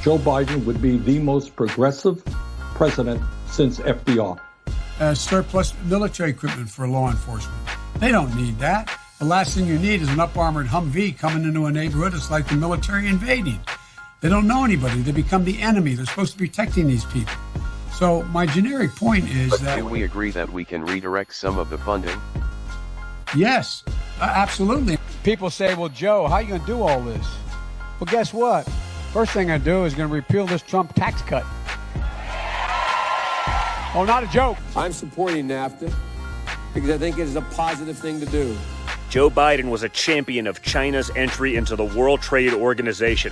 Joe Biden would be the most progressive president since FDR. Surplus military equipment for law enforcement. They don't need that. The last thing you need is an up-armored Humvee coming into a neighborhood. It's like the military invading. They don't know anybody. They become the enemy. They're supposed to be protecting these people. So my generic point is that... Can we agree that we can redirect some of the funding? Yes, absolutely. People say, well, Joe, how are you going to do all this? Well, guess what? First thing I do is going to repeal this Trump tax cut. Oh, not a joke. I'm supporting NAFTA because I think it is a positive thing to do. Joe Biden was a champion of China's entry into the World Trade Organization,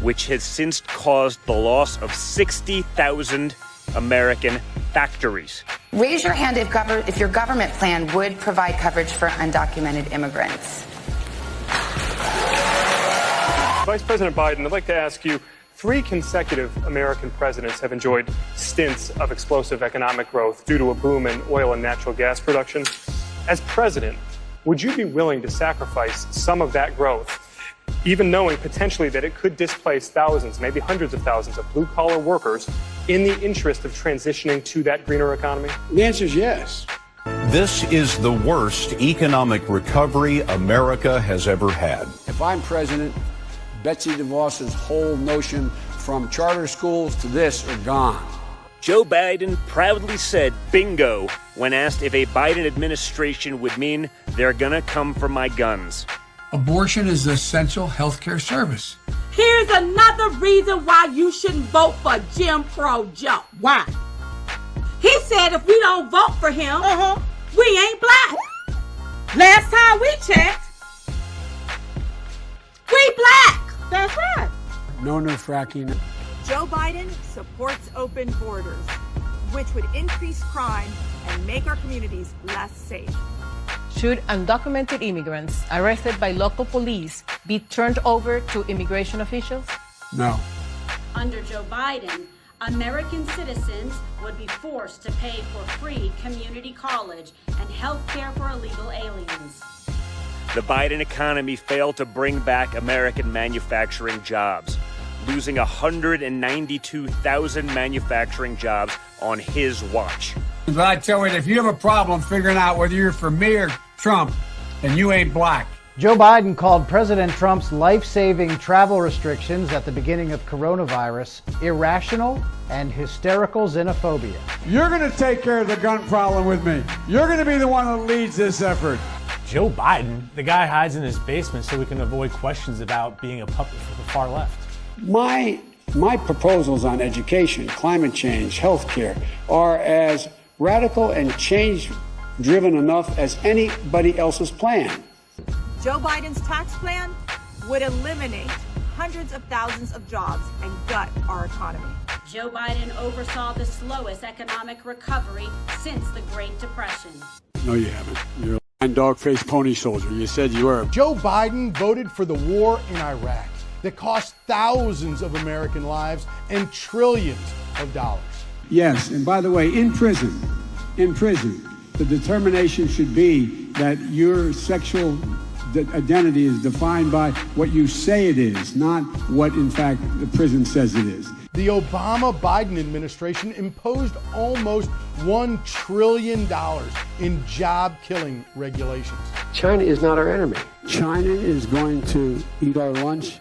which has since caused the loss of 60,000 American factories. Raise your hand if your government plan would provide coverage for undocumented immigrants. Vice President Biden, I'd like to ask you, 3 consecutive American presidents have enjoyed stints of explosive economic growth due to a boom in oil and natural gas production. As president, would you be willing to sacrifice some of that growth, even knowing potentially that it could displace thousands, maybe hundreds of thousands of blue-collar workers in the interest of transitioning to that greener economy? The answer is yes. This is the worst economic recovery America has ever had. If I'm president, Betsy DeVos's whole notion from charter schools to this are gone. Joe Biden proudly said bingo when asked if a Biden administration would mean they're gonna come for my guns. Abortion is an essential health care service. Here's another reason why you shouldn't vote for Jim Crow Joe. Why? He said if we don't vote for him, we ain't black. Last time we checked, we black. That's right. No new fracking. Joe Biden supports open borders, which would increase crime and make our communities less safe. Should undocumented immigrants arrested by local police be turned over to immigration officials? No. Under Joe Biden, American citizens would be forced to pay for free community college and health care for illegal aliens. The Biden economy failed to bring back American manufacturing jobs, losing 192,000 manufacturing jobs on his watch. But I tell you, if you have a problem figuring out whether you're for me or Trump, and you ain't black. Joe Biden called President Trump's life-saving travel restrictions at the beginning of coronavirus irrational and hysterical xenophobia. You're going to take care of the gun problem with me. You're going to be the one that leads this effort. Joe Biden, the guy hides in his basement so we can avoid questions about being a puppet for the far left. My proposals on education, climate change, healthcare are as radical and change-driven enough as anybody else's plan. Joe Biden's tax plan would eliminate hundreds of thousands of jobs and gut our economy. Joe Biden oversaw the slowest economic recovery since the Great Depression. No, you haven't. You're a dog-faced pony soldier. You said you were. Joe Biden voted for the war in Iraq that cost thousands of American lives and trillions of dollars. Yes, and by the way, in prison, the determination should be that your sexual identity is defined by what you say it is, not what, in fact, the prison says it is. The Obama-Biden administration imposed almost $1 trillion in job-killing regulations. China is not our enemy. China is going to eat our lunch?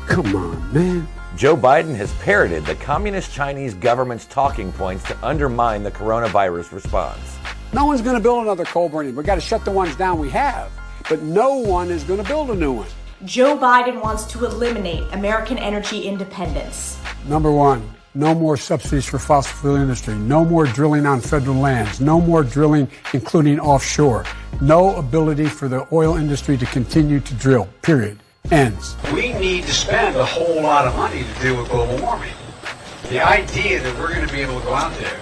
Come on, man. Joe Biden has parroted the Communist Chinese government's talking points to undermine the coronavirus response. No one's going to build another coal burning. We've got to shut the ones down we have. But no one is going to build a new one. Joe Biden wants to eliminate American energy independence. Number one, no more subsidies for fossil fuel industry. No more drilling on federal lands. No more drilling, including offshore. No ability for the oil industry to continue to drill, period. Ends. We need to spend a whole lot of money to deal with global warming. The idea that we're going to be able to go out there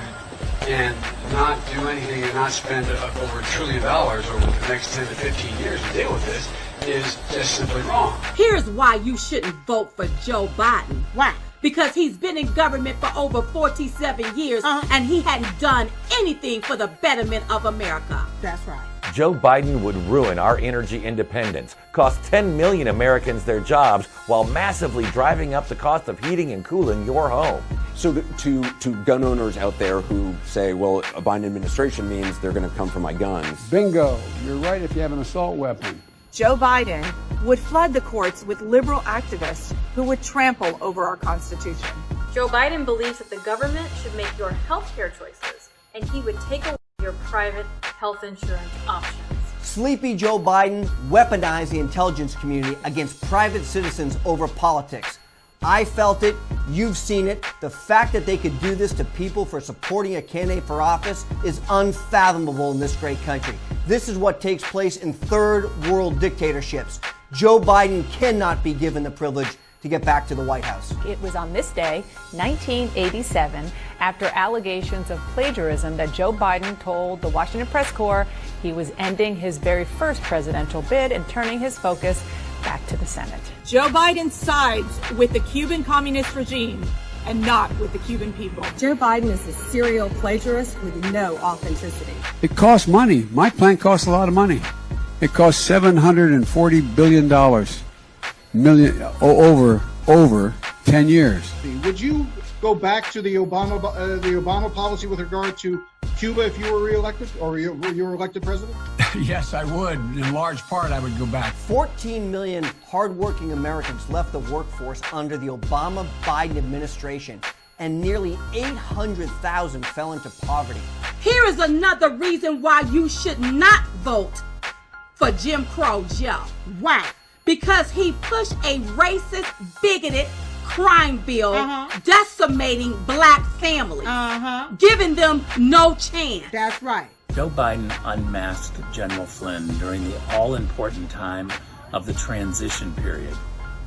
and not do anything and not spend over $1 trillion over the next 10 to 15 years to deal with this is just simply wrong. Here's why you shouldn't vote for Joe Biden. Why? Because he's been in government for over 47 years and he hadn't done anything for the betterment of America. That's right. Joe Biden would ruin our energy independence, cost 10 million Americans their jobs, while massively driving up the cost of heating and cooling your home. So to gun owners out there who say, well, a Biden administration means they're going to come for my guns. Bingo. You're right if you have an assault weapon. Joe Biden would flood the courts with liberal activists who would trample over our Constitution. Joe Biden believes that the government should make your health care choices, and he would take away your private health insurance options. Sleepy Joe Biden weaponized the intelligence community against private citizens over politics. I felt it. You've seen it. The fact that they could do this to people for supporting a candidate for office is unfathomable in this great country. This is what takes place in third world dictatorships. Joe Biden cannot be given the privilege to get back to the White House. It was on this day, 1987, after allegations of plagiarism, that Joe Biden told the Washington Press Corps he was ending his very first presidential bid and turning his focus back to the Senate. Joe Biden sides with the Cuban communist regime and not with the Cuban people. Joe Biden is a serial plagiarist with no authenticity. It costs money. My plan costs a lot of money. It costs $740 billion. Over 10 years. Would you go back to the Obama policy with regard to Cuba if you were reelected, or you were elected president? Yes, I would. In large part, I would go back. 14 million hardworking Americans left the workforce under the Obama-Biden administration, and nearly 800,000 fell into poverty. Here is another reason why you should not vote for Jim Crow Joe. Why? Because he pushed a racist, bigoted crime bill decimating black families, giving them no chance. That's right. Joe Biden unmasked General Flynn during the all-important time of the transition period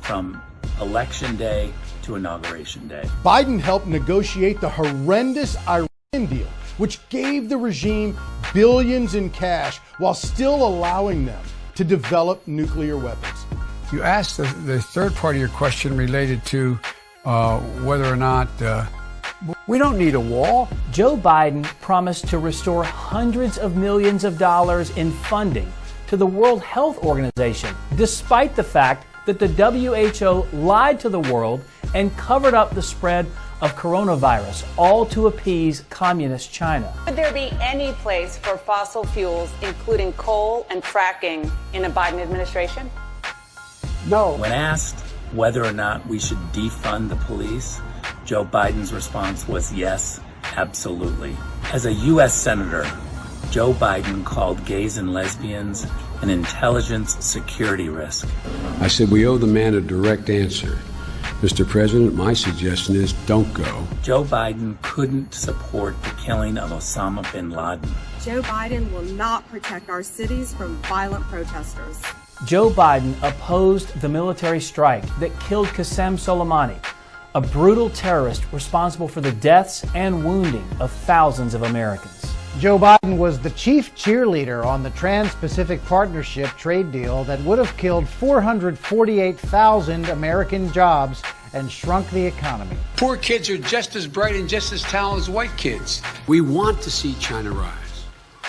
from Election Day to Inauguration Day. Biden helped negotiate the horrendous Iran deal, which gave the regime billions in cash while still allowing them to develop nuclear weapons. You asked the third part of your question related to whether or not we don't need a wall. Joe Biden promised to restore hundreds of millions of dollars in funding to the World Health Organization, despite the fact that the WHO lied to the world and covered up the spread of coronavirus, all to appease communist China. Would there be any place for fossil fuels, including coal and fracking, in a Biden administration? No. When asked whether or not we should defund the police, Joe Biden's response was yes, absolutely. As a U.S. Senator, Joe Biden called gays and lesbians an intelligence security risk. I said we owe the man a direct answer. Mr. President, my suggestion is don't go. Joe Biden couldn't support the killing of Osama bin Laden. Joe Biden will not protect our cities from violent protesters. Joe Biden opposed the military strike that killed Qasem Soleimani, a brutal terrorist responsible for the deaths and wounding of thousands of Americans. Joe Biden was the chief cheerleader on the Trans-Pacific Partnership trade deal that would have killed 448,000 American jobs and shrunk the economy. Poor kids are just as bright and just as talented as white kids. We want to see China rise.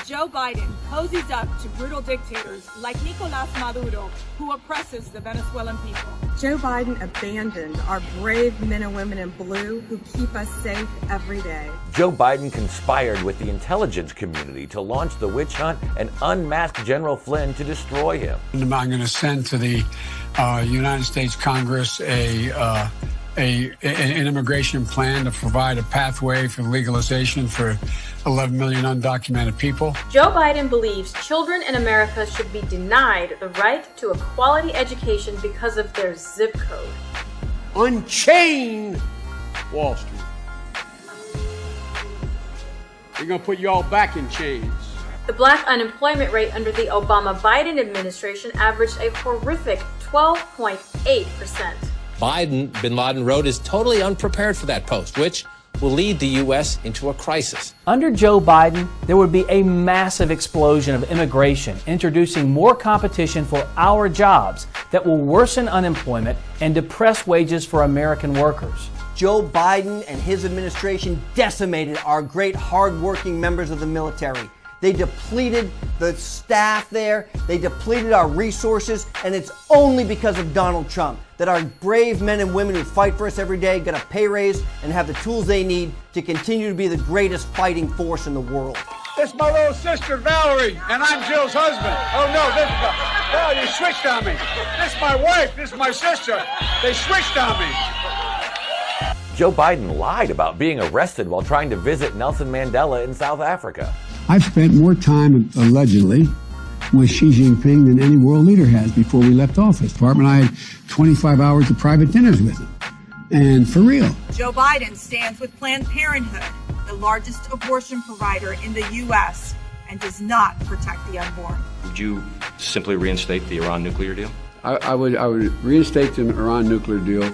Joe Biden cozies up to brutal dictators like Nicolás Maduro, who oppresses the Venezuelan people. Joe Biden abandoned our brave men and women in blue who keep us safe every day. Joe Biden conspired with the intelligence community to launch the witch hunt and unmask General Flynn to destroy him. I'm going to send to the United States Congress an immigration plan to provide a pathway for legalization for 11 million undocumented people. Joe Biden believes children in America should be denied the right to a quality education because of their zip code. Unchain Wall Street. We're going to put you all back in chains. The black unemployment rate under the Obama-Biden administration averaged a horrific 12.8%. Biden, bin Laden wrote, is totally unprepared for that post, which will lead the U.S. into a crisis. Under Joe Biden, there would be a massive explosion of immigration, introducing more competition for our jobs that will worsen unemployment and depress wages for American workers. Joe Biden and his administration decimated our great hardworking members of the military. They depleted the staff there. They depleted our resources, and it's only because of Donald Trump that our brave men and women who fight for us every day get a pay raise and have the tools they need to continue to be the greatest fighting force in the world. This is my little sister, Valerie, and I'm Jill's husband. Oh, no, you switched on me. This is my wife. This is my sister. They switched on me. Joe Biden lied about being arrested while trying to visit Nelson Mandela in South Africa. I've spent more time, allegedly, with Xi Jinping than any world leader has before we left office. Department, I had 25 hours of private dinners with him. And for real. Joe Biden stands with Planned Parenthood, the largest abortion provider in the U.S., and does not protect the unborn. Would you simply reinstate the Iran nuclear deal? I would reinstate the Iran nuclear deal.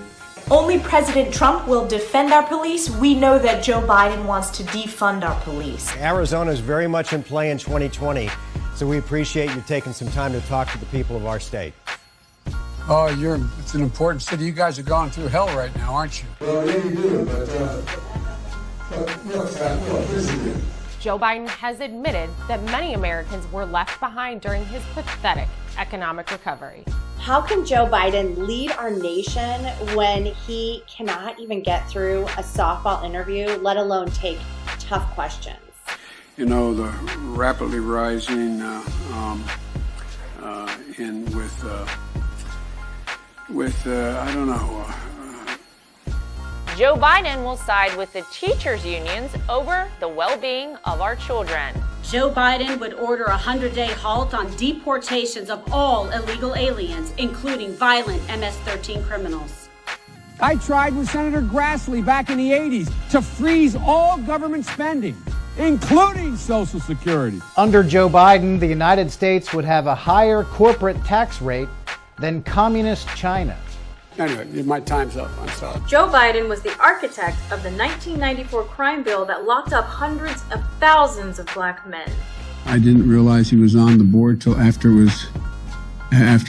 Only President Trump will defend our police. We know that Joe Biden wants to defund our police. Arizona is very much in play in 2020, so we appreciate you taking some time to talk to the people of our state. Oh, it's an important city. You guys are going through hell right now, aren't you? Well, yeah, you do, but look, President. Joe Biden has admitted that many Americans were left behind during his pathetic economic recovery. How can Joe Biden lead our nation when he cannot even get through a softball interview, let alone take tough questions? You know, the rapidly rising I don't know. Joe Biden will side with the teachers' unions over the well-being of our children. Joe Biden would order a 100-day halt on deportations of all illegal aliens, including violent MS-13 criminals. I tried with Senator Grassley back in the 80s to freeze all government spending, including Social Security. Under Joe Biden, the United States would have a higher corporate tax rate than communist China. Anyway, my time's up. I'm sorry. Joe Biden was the architect of the 1994 crime bill that locked up hundreds of thousands of black men. I didn't realize he was on the board till after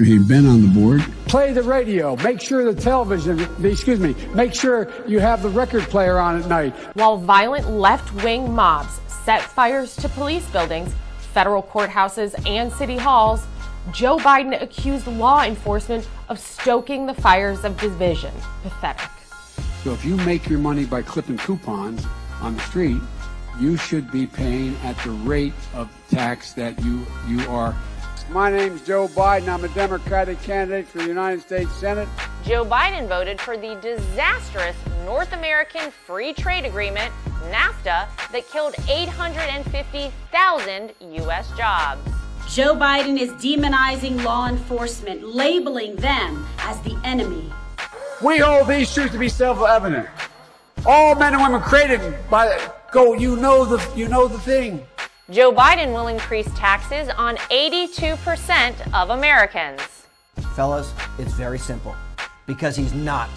he'd been on the board. Play the radio. Make sure make sure you have the record player on at night. While violent left-wing mobs set fires to police buildings, federal courthouses, and city halls, Joe Biden accused law enforcement of stoking the fires of division. Pathetic. So if you make your money by clipping coupons on the street, you should be paying at the rate of tax that you are. My name's Joe Biden. I'm a Democratic candidate for the United States Senate. Joe Biden voted for the disastrous North American Free Trade Agreement, NAFTA, that killed 850,000 U.S. jobs. Joe Biden is demonizing law enforcement, labeling them as the enemy. We hold these truths to be self-evident. All men and women created by you know the thing. Joe Biden will increase taxes on 82% of Americans. Fellas, it's very simple. Because he's not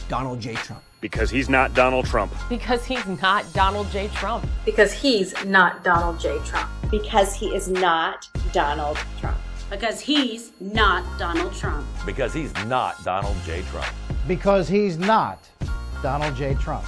Donald J. Trump. Because he's not Donald Trump. Because he's not Donald J. Trump. Because he's not Donald J. Trump. Because he is not Donald Trump. Because he's not Donald Trump. Because he's not Donald J. Trump. Because he's not Donald J. Trump.